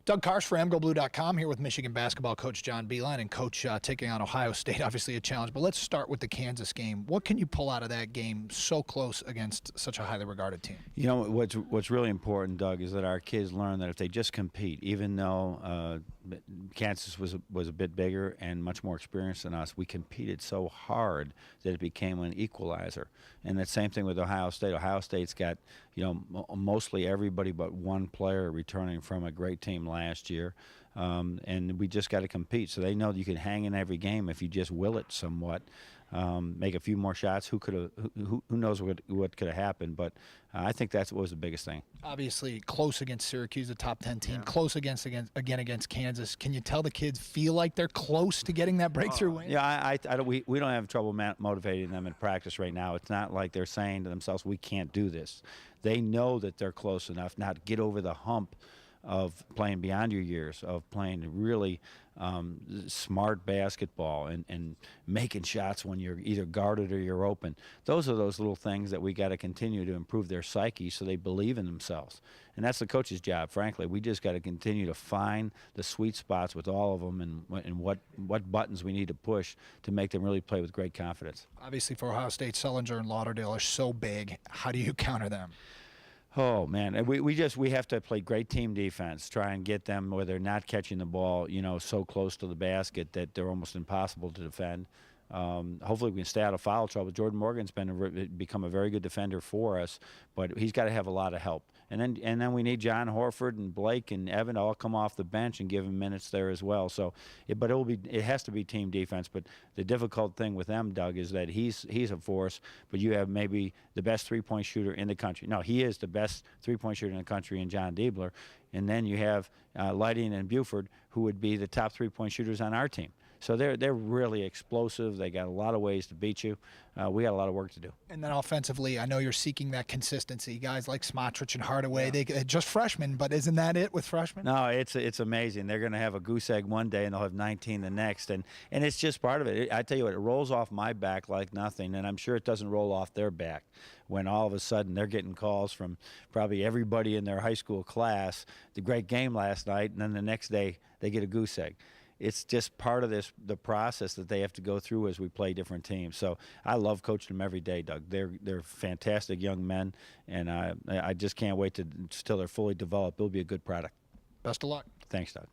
Doug Karsh for AmgoBlue.com here with Michigan basketball coach John Beilein, and coach taking on Ohio State, obviously a challenge. But let's start with the Kansas game. What can you pull out of that game so close against such a highly regarded team? You know, what's really important, Doug, is that our kids learn that if they just compete, even though Kansas was a bit bigger and much more experienced than us, we competed so hard that it became an equalizer. And the same thing with Ohio State. Ohio State's got, you know, mostly everybody but one player returning from a great team last year, and we just got to compete. So they know that you can hang in every game if you just will it somewhat, make a few more shots. Who knows what could have happened? But I think that's what was the biggest thing. Obviously, close against Syracuse, a top 10 team. Yeah. Close against Kansas. Can you tell the kids feel like they're close to getting that breakthrough win? Yeah, we don't have trouble motivating them in practice right now. It's not like they're saying to themselves, "We can't do this." They know that they're close enough now to get over the hump of playing beyond your years, of playing really smart basketball and making shots when you're either guarded or you're open. Those are those little things that we got to continue to improve their psyche so they believe in themselves. And that's the coach's job, frankly. We just got to continue to find the sweet spots with all of them and what buttons we need to push to make them really play with great confidence. Obviously, for Ohio State, Sullinger and Lauderdale are so big. How do you counter them? Oh man, we have to play great team defense. Try and get them where they're not catching the ball, you know, so close to the basket that they're almost impossible to defend. Hopefully we can stay out of foul trouble. Jordan Morgan's become a very good defender for us, but he's got to have a lot of help. And then we need John Horford and Blake and Evan to all come off the bench and give him minutes there as well. So, but it has to be team defense. But the difficult thing with them, Doug, is that he's a force, but you have maybe the best three-point shooter in the country. No, he is the best three-point shooter in the country in John Diebler. And then you have Lighting and Buford, who would be the top three-point shooters on our team. So they're really explosive. They got a lot of ways to beat you. We got a lot of work to do. And then offensively, I know you're seeking that consistency. Guys like Smotrich and Hardaway, yeah. They're just freshmen, but isn't that it with freshmen? No, it's amazing. They're going to have a goose egg one day and they'll have 19 the next, and it's just part of it. I tell you what, it rolls off my back like nothing, and I'm sure it doesn't roll off their back when all of a sudden they're getting calls from probably everybody in their high school class. The great game last night, and then the next day they get a goose egg. It's just part of the process that they have to go through as we play different teams. So I love coaching them every day, Doug. They're fantastic young men, and I just can't wait till they're fully developed. It'll be a good product. Best of luck. Thanks, Doug.